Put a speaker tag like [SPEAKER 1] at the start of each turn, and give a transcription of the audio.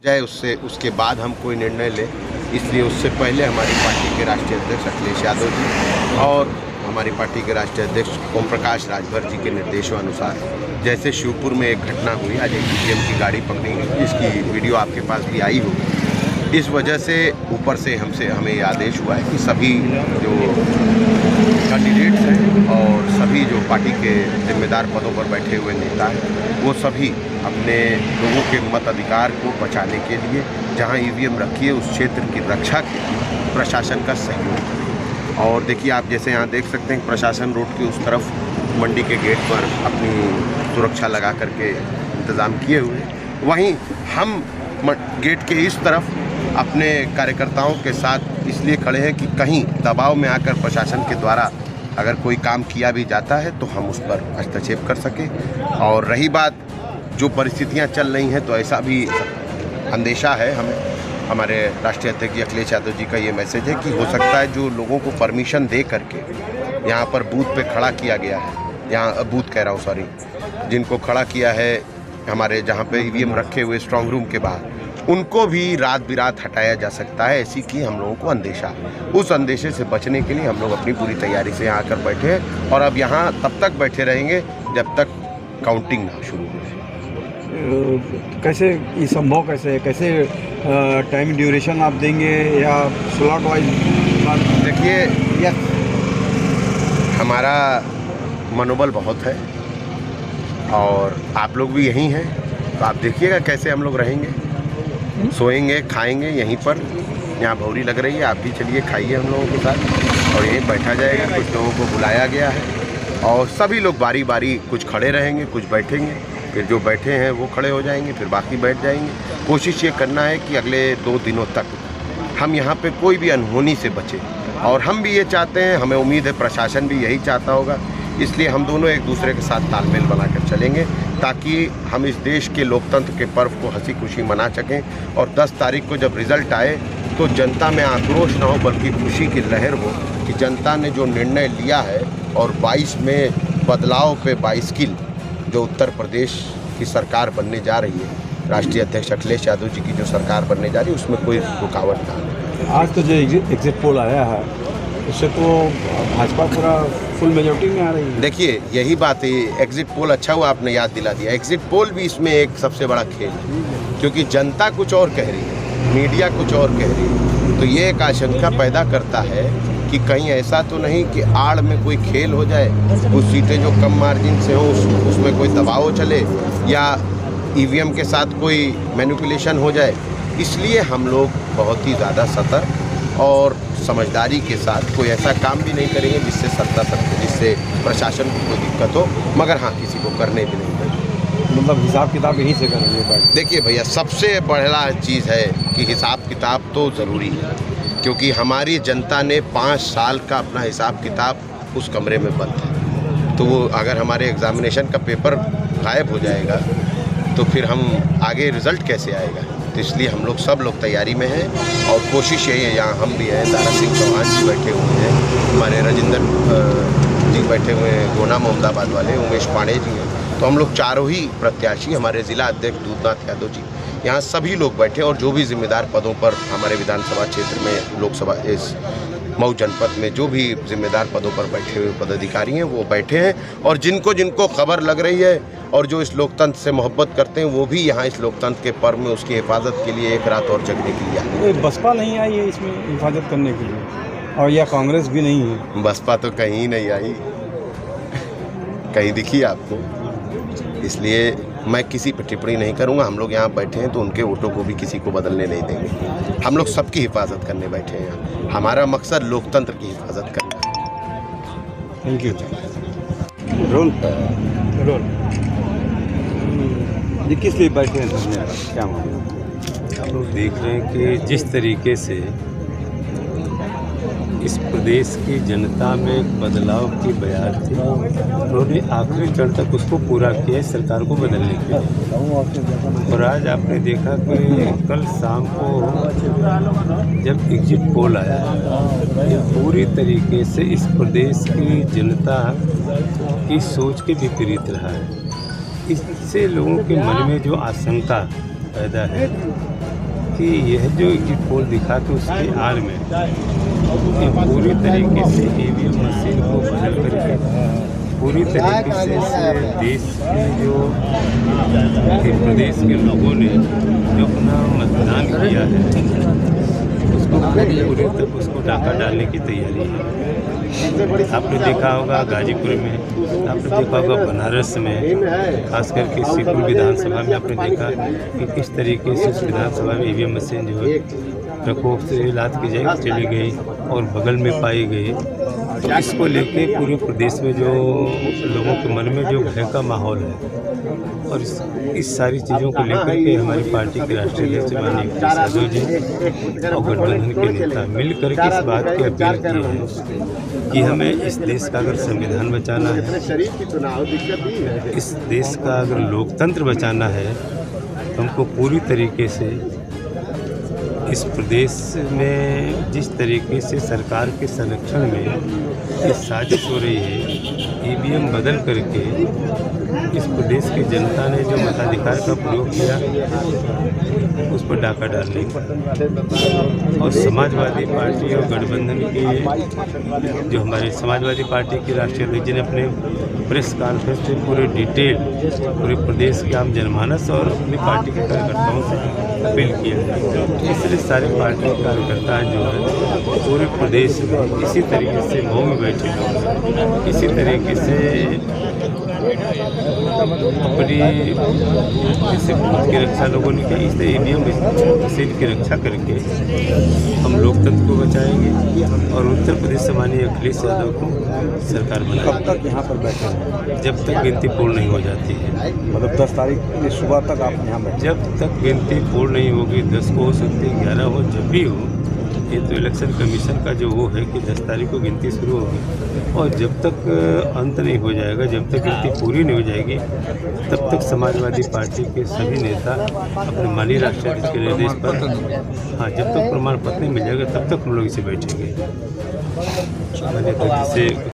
[SPEAKER 1] जाए उसके बाद हम कोई निर्णय लें, इसलिए उससे पहले हमारी पार्टी के राष्ट्रीय अध्यक्ष अखिलेश यादव जी और हमारी पार्टी के राष्ट्रीय अध्यक्ष ओम प्रकाश राजभर जी के निर्देशों अनुसार, जैसे शिवपुर में एक घटना हुई, आज एक ईवीएम की गाड़ी पकड़ी गई, इसकी वीडियो आपके पास भी आई होगी। इस वजह से ऊपर से हमें ये आदेश हुआ है कि सभी जो कैंडिडेट्स हैं और सभी जो पार्टी के जिम्मेदार पदों पर बैठे हुए नेता हैं, वो सभी अपने लोगों के मताधिकार को बचाने के लिए जहां ईवीएम रखी है उस क्षेत्र की रक्षा के लिए प्रशासन का सहयोग। और देखिए, आप जैसे यहाँ देख सकते हैं प्रशासन रोड की उस तरफ मंडी के गेट पर अपनी सुरक्षा लगा करके इंतज़ाम किए हुए, वहीं हम गेट के इस तरफ अपने कार्यकर्ताओं के साथ इसलिए खड़े हैं कि कहीं दबाव में आकर प्रशासन के द्वारा अगर कोई काम किया भी जाता है तो हम उस पर हस्तक्षेप कर सकें। और रही बात जो परिस्थितियां चल रही हैं, तो ऐसा भी अंदेशा है हमें, हमारे राष्ट्रीय अध्यक्ष अखिलेश यादव जी का ये मैसेज है कि हो सकता है जो लोगों को परमिशन दे करके यहाँ पर बूथ पे खड़ा किया गया है, यहाँ बूथ कह रहा हूँ सॉरी, जिनको खड़ा किया है हमारे जहाँ पे ईवीएम रखे हुए स्ट्रांग रूम के बाहर, उनको भी रात बिरात हटाया जा सकता है, ऐसी की हम लोगों को अंदेशा। उस अंदेशे से बचने के लिए हम लोग अपनी पूरी तैयारी से यहाँ आकर बैठे हैं और अब यहाँ तब तक बैठे रहेंगे जब तक काउंटिंग ना शुरू हो।
[SPEAKER 2] कैसे ये संभव कैसे है, कैसे टाइम ड्यूरेशन आप देंगे या स्लॉट वाइज?
[SPEAKER 1] देखिए, हमारा मनोबल बहुत है और आप लोग भी यहीं हैं, तो आप देखिएगा कैसे हम लोग रहेंगे, सोएंगे खाएंगे यहीं पर। यहाँ भौरी लग रही है, आप भी चलिए खाइए हम लोगों के साथ और यहीं बैठा जाएगा। कुछ लोगों को बुलाया गया है और सभी लोग बारी बारी कुछ खड़े रहेंगे, कुछ बैठेंगे, फिर जो बैठे हैं वो खड़े हो जाएंगे, फिर बाकी बैठ जाएंगे। कोशिश ये करना है कि अगले 2 दिनों तक हम यहाँ पे कोई भी अनहोनी से बचे और हम भी ये चाहते हैं, हमें उम्मीद है प्रशासन भी यही चाहता होगा, इसलिए हम दोनों एक दूसरे के साथ तालमेल बनाकर चलेंगे ताकि हम इस देश के लोकतंत्र के पर्व को हंसी खुशी मना सकें और 10 तारीख को जब रिज़ल्ट आए तो जनता में आक्रोश ना हो बल्कि खुशी की लहर हो कि जनता ने जो निर्णय लिया है और 22 में बदलाव पे 22 किल जो उत्तर प्रदेश की सरकार बनने जा रही है, राष्ट्रीय अध्यक्ष अखिलेश यादव जी की जो सरकार बनने जा रही है, उसमें कोई रुकावट ना है।
[SPEAKER 2] आज तो जो एग्जिट पोल आया है उससे तो भाजपा पूरा फुल मेजॉरिटी में आ रही है।
[SPEAKER 1] देखिए, यही बात है, एग्जिट पोल अच्छा हुआ आपने याद दिला दिया। एग्जिट पोल भी इसमें एक सबसे बड़ा खेल है क्योंकि जनता कुछ और कह रही है, मीडिया कुछ और कह रही है, तो ये एक आशंका पैदा करता है कि कहीं ऐसा तो नहीं कि आड़ में कोई खेल हो जाए, कुछ सीटें जो कम मार्जिन से हो उसमें कोई दबाव चले या ईवीएम के साथ कोई मैनिपुलेशन हो जाए। इसलिए हम लोग बहुत ही ज़्यादा सतर्क और समझदारी के साथ कोई ऐसा काम भी नहीं करेंगे जिससे प्रशासन को कोई दिक्कत हो, मगर हाँ किसी को करने भी नहीं देंगे।
[SPEAKER 2] मतलब हिसाब किताब यहीं से करेंगे।
[SPEAKER 1] देखिए भैया, सबसे बड़ा चीज़ है कि हिसाब किताब तो ज़रूरी है क्योंकि हमारी जनता ने 5 साल का अपना हिसाब किताब उस कमरे में बंद है, तो वो अगर हमारे एग्ज़ामिनेशन का पेपर गायब हो जाएगा तो फिर हम आगे रिज़ल्ट कैसे आएगा। तो इसलिए हम लोग सब लोग तैयारी में हैं और कोशिश यही है, यहाँ हम भी हैं, दारा सिंह चौहान जी बैठे हुए हैं, हमारे राजेंद्र जी बैठे हुए हैं, गोना मोहम्मदाबाद वाले, उमेश पांडे जी हैं, तो हम लोग चारों ही प्रत्याशी, हमारे ज़िला अध्यक्ष दूधनाथ यादव जी, यहाँ सभी लोग बैठे और जो भी जिम्मेदार पदों पर हमारे विधानसभा क्षेत्र में, लोकसभा इस मऊ जनपद में जो भी जिम्मेदार पदों पर बैठे हुए पदाधिकारी हैं वो बैठे हैं और जिनको खबर लग रही है और जो इस लोकतंत्र से मोहब्बत करते हैं वो भी यहाँ इस लोकतंत्र के पर्व में उसकी हिफाजत के लिए एक रात और जगने के लिए आए।
[SPEAKER 2] बसपा नहीं आई है इसमें हिफाजत करने के लिए और या कांग्रेस भी नहीं है?
[SPEAKER 1] बसपा तो कहीं नहीं आई, कहीं दिखी आपको, इसलिए मैं किसी पर टिप्पणी नहीं करूंगा। हम लोग यहाँ बैठे हैं तो उनके वोटों को भी किसी को बदलने नहीं देंगे। हम लोग सबकी हिफाजत करने बैठे हैं यहाँ, हमारा मकसद लोकतंत्र की हिफाजत करना है।
[SPEAKER 2] Thank you. रोल ये किस लिए बैठे हैं? क्या मामला?
[SPEAKER 3] हम लोग देख रहे हैं कि जिस तरीके से इस प्रदेश की जनता में एक बदलाव की बयार थी, उन्होंने आखिरी क्षण तक उसको पूरा किया है सरकार को बदलने के लिए। और आज आपने देखा कि कल शाम को जब एग्जिट पोल आया, ये पूरी तरीके से इस प्रदेश की जनता की सोच के विपरीत रहा है। इससे लोगों के मन में जो आशंका पैदा है कि यह जो एग्जिट पोल दिखा कि उसके आड़ में ये पूरी तरीके से ईवीएम मशीन को बदल करके पूरी तरीके से इस देश के जो प्रदेश के लोगों ने जो अपना मतदान किया है उसको पूरी तक उसको डाका डालने की तैयारी है। आपने देखा होगा गाजीपुर में, आपने देखा होगा बनारस में, खास करके सीपुर विधानसभा में आपने देखा कि किस तरीके से उस विधानसभा में ईवीएम मशीन जो है प्रकोप से लाद की जाए चली गई और बगल में पाई गई। तो इसको लेके पूरे प्रदेश में जो लोगों के मन में जो भय का माहौल है और इस सारी चीज़ों को लेकर के हमारी पार्टी के राष्ट्रीय अध्यक्ष माननीय अखिलेश यादव जी और गठबंधन के नेता मिल करके इस बात की अपील की है कि हमें इस देश का अगर संविधान बचाना है, इस देश का अगर लोकतंत्र बचाना है तो हमको पूरी तरीके से इस प्रदेश में जिस तरीके से सरकार के संरक्षण में इस साजिश हो रही है, ईवीएम बदल करके इस प्रदेश की जनता ने जो मताधिकार का प्रयोग किया उस पर डाका डालने और समाजवादी पार्टी और गठबंधन के जो हमारे समाजवादी पार्टी के राष्ट्रीय अध्यक्ष ने अपने प्रेस कॉन्फ्रेंस में पूरे डिटेल पूरे प्रदेश के आम जनमानस और अपनी पार्टी के कार्यकर्ताओं से अपील किया है। इसलिए सारे पार्टी के कार्यकर्ता जो है पूरे प्रदेश में इसी तरीके से मऊ में बैठे हैं, इसी तरीके से अपनी जैसे खुद की रक्षा लोगों ने की, इस ईवीएम मशीन की रक्षा करके हम लोकतंत्र को बचाएंगे और उत्तर प्रदेश से माननीय अखिलेश यादव को सरकार बनाएंगे।
[SPEAKER 2] कब तक यहाँ पर बैठे हैं?
[SPEAKER 3] जब तक गिनती पूर्ण नहीं हो जाती है,
[SPEAKER 2] मतलब 10 तारीख की सुबह तक आप यहाँ बैठे?
[SPEAKER 3] जब तक गिनती पूर्ण नहीं होगी, 10 को हो सकती है, 11 हो, जब भी हो। ये तो इलेक्शन कमीशन का जो वो है कि 10 तारीख को गिनती शुरू होगी और जब तक अंत नहीं हो जाएगा, जब तक गिनती पूरी नहीं हो जाएगी, तब तक समाजवादी पार्टी के सभी नेता अपने माननीय राष्ट्रीय अध्यक्ष के निर्देश पर जब तक प्रमाण पत्र नहीं मिल जाएगा तब तक हम लोग इसे बैठेंगे। मैंने तो जिसे